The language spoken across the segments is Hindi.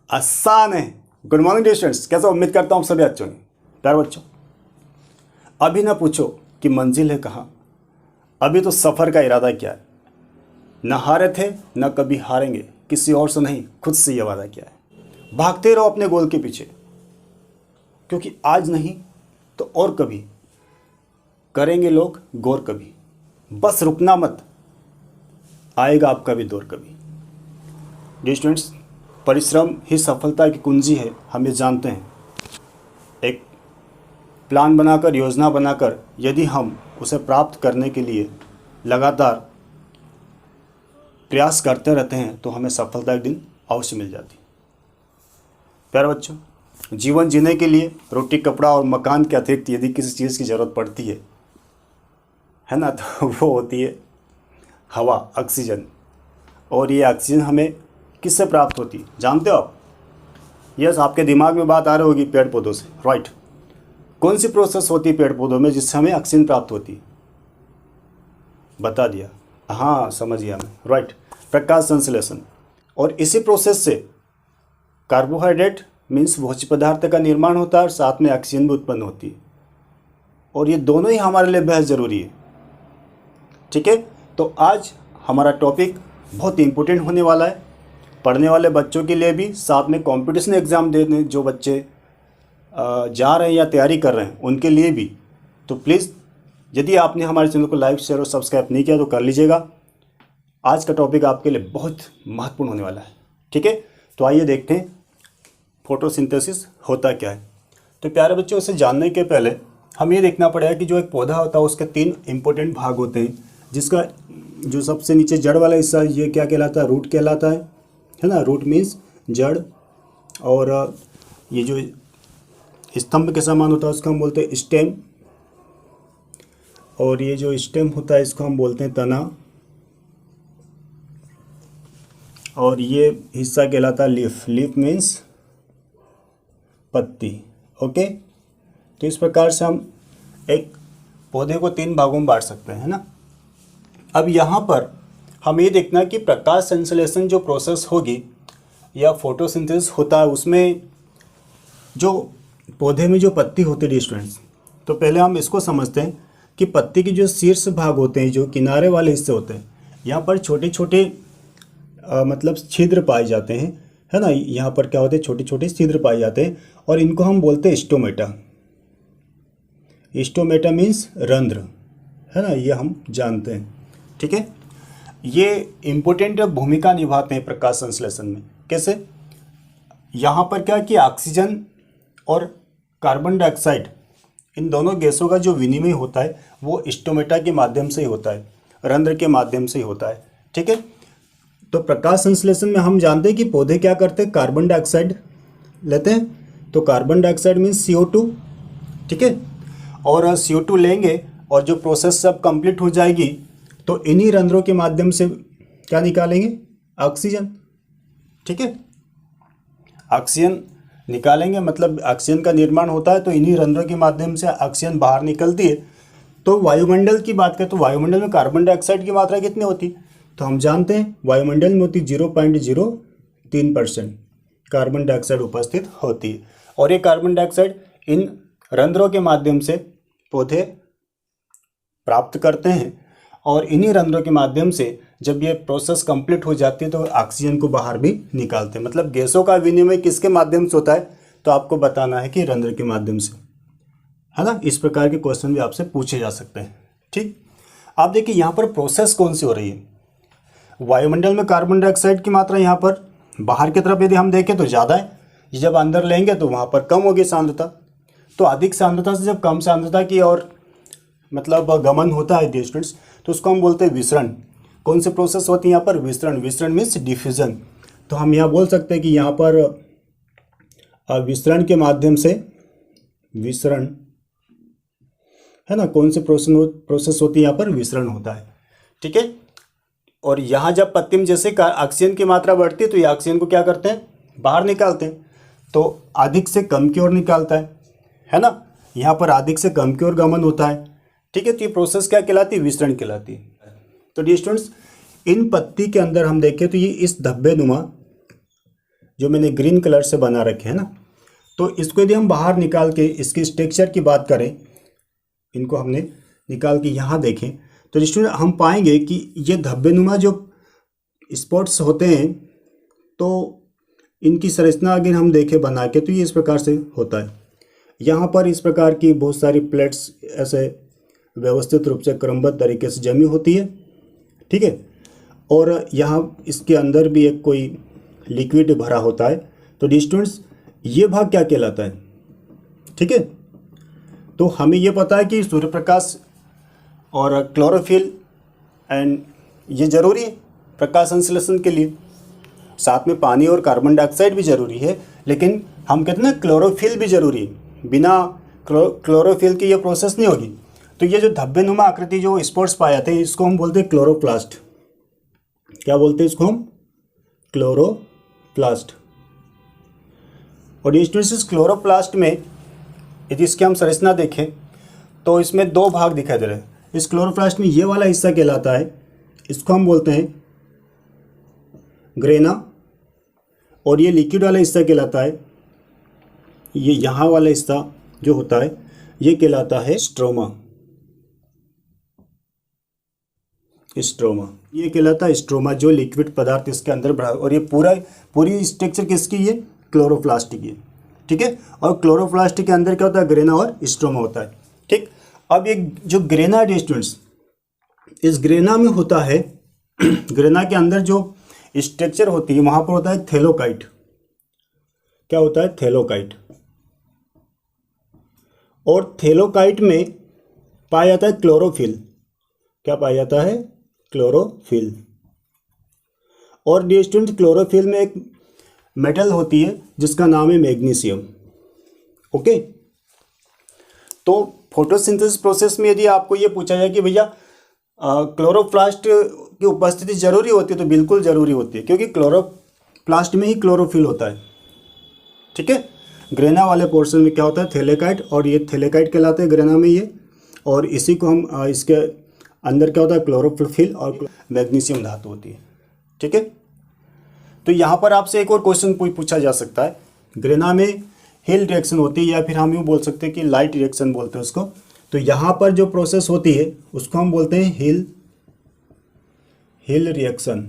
आसान है। गुड मॉर्निंग डियर स्टूडेंट्स, कैसा उम्मीद करता हूँ सभी अच्छे होंगे। प्यारे बच्चों, अभी ना पूछो कि मंजिल है कहाँ, अभी तो सफ़र का इरादा क्या है। न हारे थे न कभी हारेंगे, किसी और से नहीं खुद से ये वादा किया है। भागते रहो अपने गोल के पीछे, क्योंकि आज नहीं तो और कभी करेंगे लोग गौर कभी। बस रुकना मत, आएगा आपका भी दौर कभी। डियर स्टूडेंट्स, परिश्रम ही सफलता की कुंजी है, हम ये जानते हैं। एक प्लान बनाकर, योजना बनाकर यदि हम उसे प्राप्त करने के लिए लगातार प्रयास करते रहते हैं तो हमें सफलता एक दिन अवश्य मिल जाती है। प्यारे बच्चों, जीवन जीने के लिए रोटी, कपड़ा और मकान के अतिरिक्त यदि किसी चीज़ की ज़रूरत पड़ती है ना, तो वो होती है हवा, ऑक्सीजन। और ये ऑक्सीजन हमें किससे प्राप्त होती है जानते हो आप? यस, आपके दिमाग में बात आ रही होगी, पेड़ पौधों से, राइट। कौन सी प्रोसेस होती है पेड़ पौधों में जिससे हमें ऑक्सीजन प्राप्त होती है? बता दिया, हाँ समझ गया मैं, राइट, प्रकाश संश्लेषण। और इसी प्रोसेस से कार्बोहाइड्रेट मीन्स भोज्य पदार्थ का निर्माण होता है और साथ में ऑक्सीजन भी उत्पन्न होती है। और ये दोनों ही हमारे लिए बेहद ज़रूरी है। ठीक है, तो आज हमारा टॉपिक बहुत इम्पोर्टेंट होने वाला है, पढ़ने वाले बच्चों के लिए भी, साथ में कंपटीशन एग्ज़ाम देने जो बच्चे जा रहे हैं या तैयारी कर रहे हैं उनके लिए भी। तो प्लीज़, यदि आपने हमारे चैनल को लाइक, शेयर और सब्सक्राइब नहीं किया तो कर लीजिएगा। आज का टॉपिक आपके लिए बहुत महत्वपूर्ण होने वाला है। ठीक है, तो आइए देखते हैं फोटोसिंथेसिस होता क्या है। तो प्यारे बच्चों, उसे जानने के पहले हम ये देखना पड़ेगा कि जो एक पौधा होता है उसके 3 इंपॉर्टेंट भाग होते हैं, जिसका जो सबसे नीचे जड़ वाला हिस्सा ये क्या कहलाता है? रूट कहलाता है ना। रूट मीन्स जड़। और ये जो स्तंभ के समान होता है उसको हम बोलते हैं स्टेम। और ये जो स्टेम होता है इसको हम बोलते हैं तना। और ये हिस्सा कहलाता है लीफ। लीफ मीन्स पत्ती। ओके, तो इस प्रकार से हम एक पौधे को 3 भागों में बांट सकते हैं ना। अब यहाँ पर हम ये देखना कि प्रकाश संश्लेषण जो प्रोसेस होगी या फोटोसिंथेसिस होता है उसमें जो पौधे में जो पत्ती होती है स्टूडेंट्स, तो पहले हम इसको समझते हैं कि पत्ती की जो शीर्ष भाग होते हैं, जो किनारे वाले हिस्से होते हैं, यहाँ पर छोटे छोटे मतलब छिद्र पाए जाते हैं, है ना। यहाँ पर क्या होते हैं? छोटे छोटे छिद्र पाए जाते हैं और इनको हम बोलते हैं स्टोमेटा। स्टोमेटा मीन्स रंध्र, है ना, ये हम जानते हैं। ठीक है, ये इम्पोर्टेंट भूमिका निभाते हैं प्रकाश संश्लेषण में। कैसे? यहाँ पर क्या कि ऑक्सीजन और कार्बन डाइऑक्साइड, इन दोनों गैसों का जो विनिमय होता है वो स्टोमेटा के माध्यम से ही होता है, रंध्र के माध्यम से ही होता है। ठीक है, तो प्रकाश संश्लेषण में हम जानते हैं कि पौधे क्या करते हैं? कार्बन डाइऑक्साइड लेते हैं, तो कार्बन डाइऑक्साइड मीन्स CO2। ठीक है, और CO2 लेंगे और जो प्रोसेस सब कंप्लीट हो जाएगी तो इन्हीं रंध्रों के माध्यम से क्या निकालेंगे? ऑक्सीजन। ठीक है, ऑक्सीजन निकालेंगे, मतलब ऑक्सीजन का निर्माण होता है, तो इन्हीं रंध्रों के माध्यम से ऑक्सीजन बाहर निकलती है। तो वायुमंडल की बात करें तो वायुमंडल में कार्बन डाइऑक्साइड की मात्रा कितनी होती है? तो हम जानते हैं वायुमंडल में होती 0.03% कार्बन डाइऑक्साइड उपस्थित होती है। और ये कार्बन डाइऑक्साइड इन रंध्रों के माध्यम से पौधे प्राप्त करते हैं और इन्हीं रंध्रों के माध्यम से जब ये प्रोसेस कंप्लीट हो जाती है तो ऑक्सीजन को बाहर भी निकालते हैं। मतलब गैसों का विनिमय किसके माध्यम से होता है? तो आपको बताना है कि रंध्र के माध्यम से, है ना। इस प्रकार के क्वेश्चन भी आपसे पूछे जा सकते हैं। ठीक, आप देखिए यहाँ पर प्रोसेस कौन सी हो रही है। वायुमंडल में कार्बन डाइऑक्साइड की मात्रा यहाँ पर बाहर की तरफ यदि हम देखें तो ज़्यादा है, जब अंदर लेंगे तो वहाँ पर कम होगी सांद्रता। तो अधिक सांद्रता से जब कम सांद्रता की और मतलब गमन होता है डियर स्टूडेंट्स, तो उसको हम बोलते हैं विसरण। कौन सी प्रोसेस होती है यहाँ पर? विसरण। विसरण मीन्स डिफ्यूजन। तो हम यहाँ बोल सकते हैं कि यहाँ पर विसरण के माध्यम से, विसरण, है ना, कौन सी प्रोसेस होती है? यहाँ पर विसरण होता है। ठीक है, और यहाँ जब पत्ती में जैसे ऑक्सीजन की मात्रा बढ़ती है तो ये ऑक्सीजन को क्या करते हैं? बाहर निकालते हैं। तो अधिक से कम की ओर निकालता है ना। यहाँ पर अधिक से कम की ओर गमन होता है। ठीक है, तो ये प्रोसेस क्या कहलाती है? विसरण कहलाती है। तो डियर स्टूडेंट्स, इन पत्ती के अंदर हम देखें तो ये इस धब्बे नुमा जो मैंने ग्रीन कलर से बना रखे हैं ना, तो इसको यदि हम बाहर निकाल के इसकी स्ट्रक्चर की बात करें, इनको हमने निकाल के यहाँ देखें तो स्टूडेंट हम पाएंगे कि ये धब्बेनुमा जो स्पॉट्स होते हैं, तो इनकी संरचना अगर हम देखें बना के तो ये इस प्रकार से होता है। यहाँ पर इस प्रकार की बहुत सारी प्लेट्स ऐसे व्यवस्थित रूप से क्रमबद्ध तरीके से जमी होती है, ठीक है। और यहाँ इसके अंदर भी एक कोई लिक्विड भरा होता है। तो डी स्टूडेंट्स ये भाग क्या कहलाता है, ठीक है। तो हमें ये पता है कि सूर्य प्रकाश और क्लोरोफिल एंड ये ज़रूरी है प्रकाश संश्लेषण के लिए, साथ में पानी और कार्बन डाइऑक्साइड भी ज़रूरी है, लेकिन हम कहते हैं ना क्लोरोफिल भी ज़रूरी है, बिना क्लोरोफिल की ये प्रोसेस नहीं होगी। तो ये जो धब्बेनुमा आकृति जो स्पॉट्स पाए जाते हैं इसको हम बोलते हैं क्लोरोप्लास्ट। क्या बोलते हैं इसको हम? क्लोरोप्लास्ट। और ये स्टूडेंट्स क्लोरोप्लास्ट में यदि इसकी हम संरचना देखें तो इसमें दो भाग दिखाई दे रहे हैं। इस क्लोरोप्लास्ट में ये वाला हिस्सा कहलाता है, इसको हम बोलते हैं ग्रेना, और ये लिक्विड वाला हिस्सा कहलाता है, ये यहाँ वाला हिस्सा जो होता है ये कहलाता है स्ट्रोमा। स्ट्रोमा ये कहलाता है स्ट्रोमा, जो लिक्विड पदार्थ इसके अंदर भरा, और ये पूरी स्ट्रक्चर किसकी है? क्लोरोप्लास्ट की है, ठीक है। और क्लोरोप्लास्ट के अंदर क्या होता है? ग्रेना और स्ट्रोमा होता है, ठीक। अब ये जो ग्रेना है स्टूडेंट्स, इस ग्रेना में होता है ग्रेना के अंदर जो स्ट्रक्चर होती है वहां पर होता है थैलोकाइट। क्या होता है? थैलोकाइट। और थैलोकाइट में पाया जाता है क्लोरोफिल। क्या पाया जाता है? क्लोरोफिल। और डियर स्टूडेंट क्लोरोफिल में एक मेटल होती है जिसका नाम है मैग्नीशियम, ओके। तो फोटोसिंथेसिस प्रोसेस में यदि आपको ये पूछा जाए कि भैया क्लोरोप्लास्ट की उपस्थिति जरूरी होती है, तो बिल्कुल ज़रूरी होती है, क्योंकि क्लोरोप्लास्ट में ही क्लोरोफिल होता है, ठीक है। ग्रेना वाले पोर्शन में क्या होता है? थैलेकाइट, और ये थैलेकाइट कहलाते हैं ग्रेना में ये, और इसी को हम इसके अंदर क्या होता है? क्लोरोफिल और मैग्नीशियम धातु होती है, ठीक है। तो यहाँ पर आपसे एक और क्वेश्चन पूछा जा सकता है, ग्रेना में हिल रिएक्शन होती है, या फिर हम यूँ बोल सकते हैं कि लाइट रिएक्शन बोलते हैं उसको। तो यहाँ पर जो प्रोसेस होती है उसको हम बोलते हैं हिल रिएक्शन,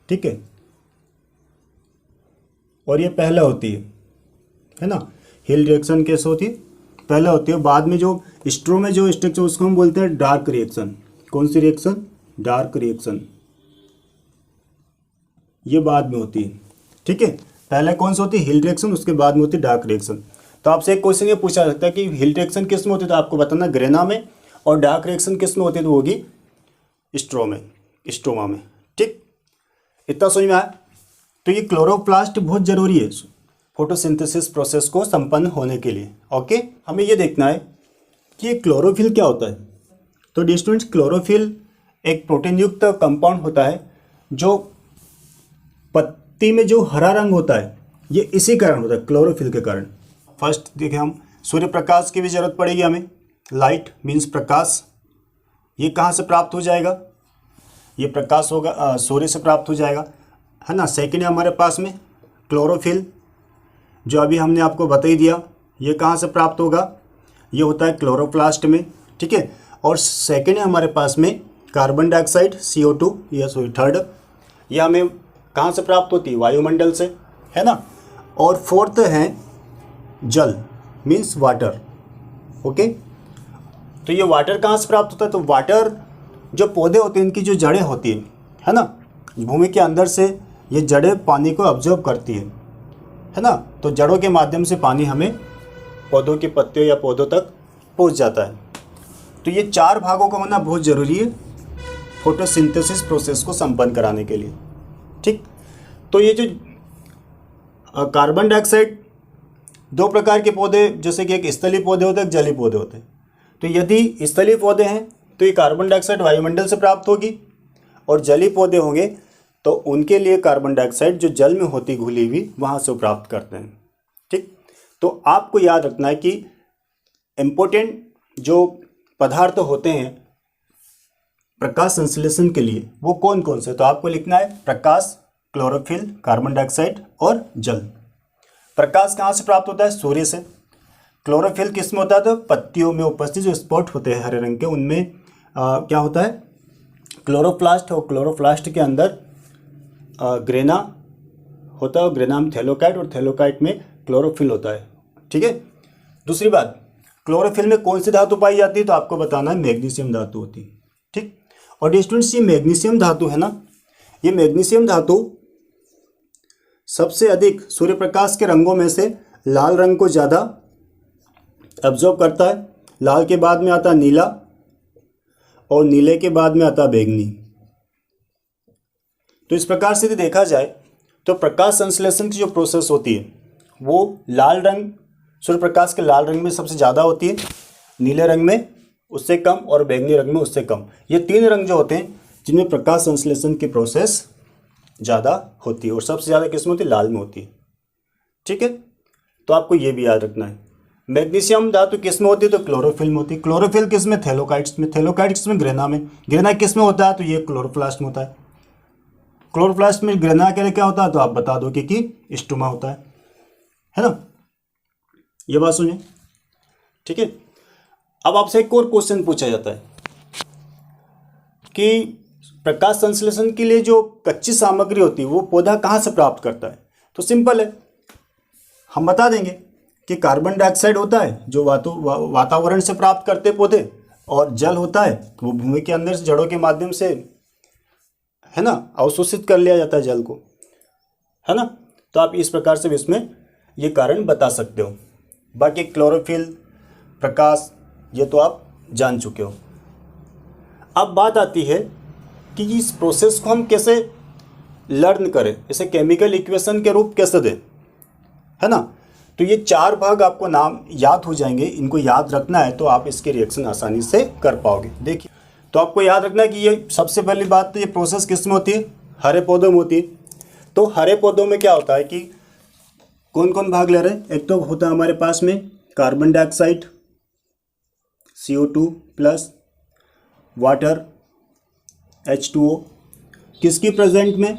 ठीक है। और ये पहले होती है ना। हिल रिएक्शन कैसे होती है? पहले होती है। बाद में जो स्ट्रो में जो स्ट्रक्चर उसको हम बोलते हैं डार्क रिएक्शन। कौन सी रिएक्शन? Dark reaction. ये बाद में होती है, ठीक है। पहले कौन सी होती है? हिल रिएक्शन, उसके बाद में होती है डार्क रिएक्शन। तो आपसे एक क्वेश्चन ये पूछा सकता है कि हिल रिएक्शन किस में होती है, तो आपको बताना ग्रेना में, और डार्क रिएक्शन किस में होती है, तो होगी स्ट्रोमा में, ठीक। इतना समझ में आया? तो ये क्लोरोप्लास्ट बहुत ज़रूरी है फोटोसिंथेसिस प्रोसेस को संपन्न होने के लिए, ओके। हमें ये देखना है कि ये क्लोरोफिल क्या होता है। तो डियर स्टूडेंट्स क्लोरोफिल एक प्रोटीन युक्त कंपाउंड होता है जो पत्ती में जो हरा रंग होता है ये इसी कारण होता है, क्लोरोफिल के कारण। फर्स्ट देखें हम, सूर्य प्रकाश की भी जरूरत पड़ेगी हमें। लाइट मीन्स प्रकाश, ये कहाँ से प्राप्त हो जाएगा? ये प्रकाश होगा सूर्य से प्राप्त हो जाएगा, है ना। सेकेंड है हमारे पास में क्लोरोफिल, जो अभी हमने आपको बता ही दिया, ये कहाँ से प्राप्त होगा? ये होता है क्लोरोप्लास्ट में, ठीक है। और सेकेंड है हमारे पास में कार्बन डाइऑक्साइड CO2, या सॉरी थर्ड, ये हमें कहाँ से प्राप्त होती है? वायुमंडल से, है ना। और फोर्थ है जल मीन्स वाटर, ओके। तो ये वाटर कहाँ से प्राप्त होता है? तो वाटर जो पौधे होते हैं इनकी जो जड़ें होती हैं, है ना, भूमि के अंदर से ये जड़ें पानी को ऑब्जर्व करती है ना। तो जड़ों के माध्यम से पानी हमें पौधों की पत्तियों या पौधों तक पहुंच जाता है। तो ये चार भागों का होना बहुत ज़रूरी है फोटोसिंथेसिस प्रोसेस को संपन्न कराने के लिए, ठीक। तो ये जो कार्बन डाइऑक्साइड, दो प्रकार के पौधे, जैसे कि एक स्थलीय पौधे होते हैं, एक जलीय पौधे होते हैं। तो यदि स्थलीय पौधे हैं तो ये कार्बन डाइऑक्साइड वायुमंडल से प्राप्त होगी, और जलीय पौधे होंगे तो उनके लिए कार्बन डाइऑक्साइड जो जल में होती घुली हुई वहाँ से प्राप्त करते हैं, ठीक। तो आपको याद रखना है कि इम्पोर्टेंट जो पदार्थ होते हैं प्रकाश संश्लेषण के लिए वो कौन कौन से, तो आपको लिखना है प्रकाश क्लोरोफिल, कार्बन डाइऑक्साइड और जल। प्रकाश कहाँ से प्राप्त होता है? सूर्य से। क्लोरोफिल किस में होता है? तो पत्तियों में उपस्थित जो स्पॉट होते हैं हरे रंग के, उनमें क्या होता है? क्लोरोप्लास्ट, और क्लोरोप्लास्ट के अंदर ग्रेना होता है, और ग्रेना में थैलोकाइट, और थैलोकाइट में क्लोरोफिल होता है। ठीक है। दूसरी बात, क्लोरोफिल में कौन सी धातु पाई जाती है? तो आपको बताना है मैग्नीशियम धातु होती है। ठीक। और स्टूडेंट्स, ये मैग्नीशियम धातु है ना, ये मैग्नीशियम धातु सबसे अधिक सूर्य प्रकाश के रंगों में से लाल रंग को ज़्यादा एब्जॉर्ब करता है। लाल के बाद में आता है नीला, और नीले के बाद में आता है बैंगनी। तो इस प्रकार से यदि देखा जाए तो प्रकाश संश्लेषण की जो प्रोसेस होती है वो लाल रंग, सूर्य प्रकाश के लाल रंग में सबसे ज़्यादा होती है, नीले रंग में उससे कम, और बैंगनी रंग में उससे कम। ये तीन रंग जो होते हैं जिनमें प्रकाश संश्लेषण की प्रोसेस ज़्यादा होती है, और सबसे ज़्यादा किस में होती है? लाल में होती है। ठीक है। तो आपको ये भी याद रखना है। मैग्नीशियम धातु किस में होती है? तो क्लोरोफिल में होती है। क्लोरोफिल किस में? थैलोकाइट्स में। थैलोकाइट्स में ग्रेना में। ग्रेना किस में होता है? तो ये क्लोरोप्लास्ट में होता है। क्लोरोप्लास्ट में ग्रेना के लिए क्या होता है? तो आप बता दो कि स्टोमा होता है ना। ये बात सुनिए। ठीक है। अब आपसे एक और क्वेश्चन पूछा जाता है कि प्रकाश संश्लेषण के लिए जो कच्ची सामग्री होती है वो पौधा कहाँ से प्राप्त करता है? तो सिंपल है, हम बता देंगे कि कार्बन डाइऑक्साइड होता है जो वातावरण से प्राप्त करते हैं पौधे, और जल होता है वो भूमि के अंदर से जड़ों के माध्यम से, है ना, अवशोषित कर लिया जाता है जल को, है ना। तो आप इस प्रकार से इसमें ये कारण बता सकते हो। बाकी क्लोरोफिल, प्रकाश, ये तो आप जान चुके हो। अब बात आती है कि इस प्रोसेस को हम कैसे लर्न करें, इसे केमिकल इक्वेशन के रूप कैसे दें, है ना। तो ये चार भाग आपको नाम याद हो जाएंगे, इनको याद रखना है तो आप इसके रिएक्शन आसानी से कर पाओगे। देखिए, तो आपको याद रखना है कि ये सबसे पहली बात तो ये प्रोसेस किस में होती है? हरे पौधों में होती है। तो हरे पौधों में क्या होता है कि कौन कौन भाग ले रहे हैं? एक तो होता है हमारे पास में carbon dioxide, CO2 plus, water H2O, किसकी प्रेजेंट में?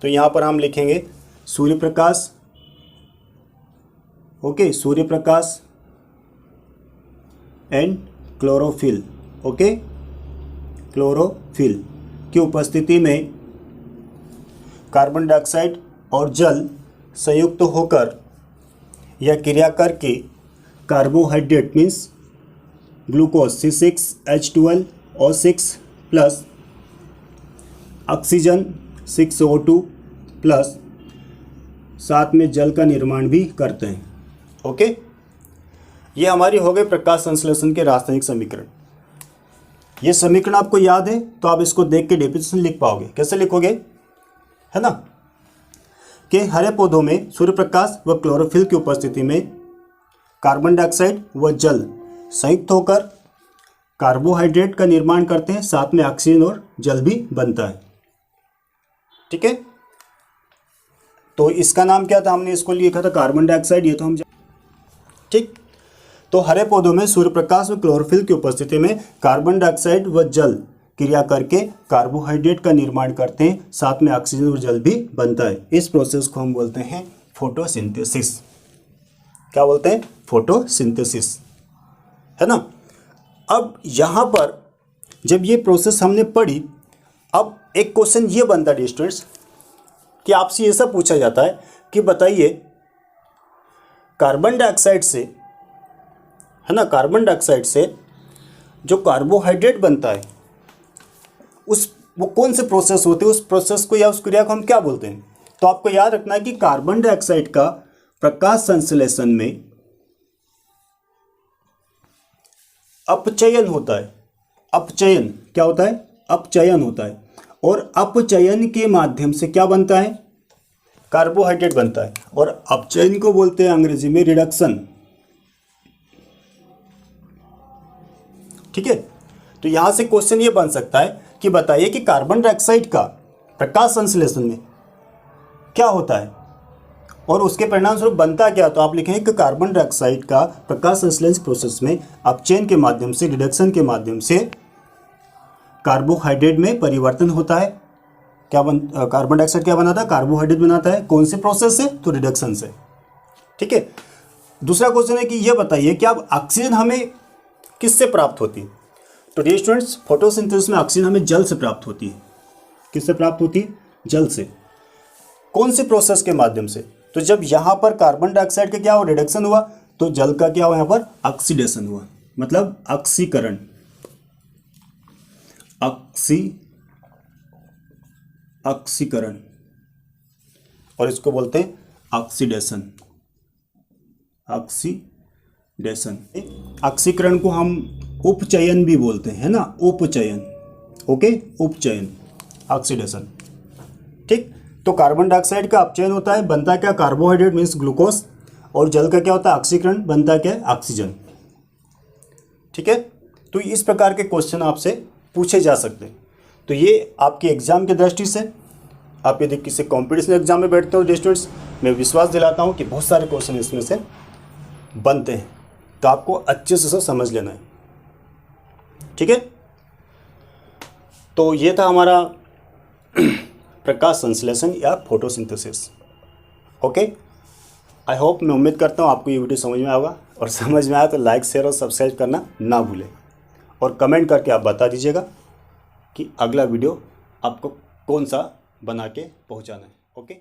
तो यहाँ पर हम लिखेंगे सूर्य प्रकाश, ओके, सूर्य प्रकाश एंड क्लोरोफिल, ओके, क्लोरोफिल की उपस्थिति में कार्बन डाइऑक्साइड और जल संयुक्त होकर यह क्रिया करके carbohydrate means glucose C6H12O6 plus oxygen 6O2 plus साथ में जल का निर्माण भी करते हैं। ओके, ये हमारी हो गई प्रकाश संश्लेषण के रासायनिक समीकरण। ये समीकरण आपको याद है तो आप इसको देख के डेफिनेशन लिख पाओगे। कैसे लिखोगे, है ना, कि हरे पौधों में सूर्य प्रकाश व क्लोरोफिल की उपस्थिति में कार्बन डाइऑक्साइड व जल संयुक्त होकर कार्बोहाइड्रेट का निर्माण करते हैं, साथ में ऑक्सीजन और जल भी बनता है। ठीक है। तो इसका नाम क्या था? हमने इसको लिखा था कार्बन डाइऑक्साइड, ये तो हम ठीक। तो हरे पौधों में सूर्य प्रकाश व क्लोरोफिल की उपस्थिति में कार्बन डाइऑक्साइड व जल क्रिया करके कार्बोहाइड्रेट का निर्माण करते हैं, साथ में ऑक्सीजन और जल भी बनता है। इस प्रोसेस को हम बोलते हैं फोटोसिंथेसिस। क्या बोलते हैं? फोटोसिंथेसिस, है ना। अब यहाँ पर जब ये प्रोसेस हमने पढ़ी, अब एक क्वेश्चन ये बनता है स्टूडेंट्स कि आपसे ये सब पूछा जाता है कि बताइए कार्बन डाइऑक्साइड से, है ना, कार्बन डाइऑक्साइड से जो कार्बोहाइड्रेट बनता है वो कौन से प्रोसेस होते हैं, उस प्रोसेस को या उस क्रिया को हम क्या बोलते हैं? तो आपको याद रखना है कि कार्बन डाइऑक्साइड का प्रकाश संश्लेषण में अपचयन होता है। अपचयन क्या होता है? अपचयन होता है, और अपचयन के माध्यम से क्या बनता है? कार्बोहाइड्रेट बनता है, और अपचयन को बोलते हैं अंग्रेजी में रिडक्शन। ठीक है। तो यहां से क्वेश्चन ये बन सकता है कि बताइए कि कार्बन डाइऑक्साइड का प्रकाश संश्लेषण में क्या होता है और उसके परिणाम स्वरूप बनता क्या? तो आप लिखेंगे कि कार्बन डाइऑक्साइड का प्रकाश संश्लेषण प्रोसेस में अपचयन के माध्यम से, रिडक्शन के माध्यम से कार्बोहाइड्रेट में परिवर्तन होता है। कार्बन डाइऑक्साइड क्या बनाता है, कार्बोहाइड्रेट बनाता है। कौन से प्रोसेस से, तो रिडक्शन से। ठीक है। दूसरा क्वेश्चन है कि ये बताइए कि अब ऑक्सीजन हमें किससे प्राप्त होती है। तो डियर स्टूडेंट्स, फोटोसिंथेसिस में ऑक्सीजन हमें जल से प्राप्त होती है। किससे प्राप्त होती है, जल से। कौन से प्रोसेस के माध्यम से, तो जब यहाँ पर कार्बन डाइऑक्साइड का क्या हुआ, रिडक्शन हुआ, तो जल का क्या हुआ, यहाँ पर ऑक्सीडेशन हुआ, मतलब ऑक्सीकरण। ऑक्सीकरण, और इसको बोलते हैं ऑक्सीडेशन। ऑक्सीडेशन, ऑक्सीकरण को हम उपचयन भी बोलते हैं, है ना, उपचयन। Okay, उपचयन, oxidation. ठीक। तो कार्बन डाइऑक्साइड का अपचयन होता है, बनता क्या, कार्बोहाइड्रेट मीन्स ग्लूकोज, और जल का क्या होता है, ऑक्सीकरण, बनता क्या है, ऑक्सीजन। ठीक है। तो इस प्रकार के क्वेश्चन आपसे पूछे जा सकते हैं। तो ये आपके एग्जाम की दृष्टि से, आप यदि किसी कॉम्पिटिशन एग्जाम में बैठते हो स्टूडेंट्स, मैं विश्वास दिलाता हूँ कि बहुत सारे क्वेश्चन इसमें से बनते हैं, तो आपको अच्छे से समझ लेना है। ठीक है। तो ये था हमारा प्रकाश संश्लेषण या फोटोसिंथेसिस। ओके, आई होप, मैं उम्मीद करता हूँ आपको ये वीडियो समझ में आएगा, और समझ में आया तो लाइक, शेयर और सब्सक्राइब करना ना भूलें, और कमेंट करके आप बता दीजिएगा कि अगला वीडियो आपको कौन सा बना के पहुँचाना है। ओके।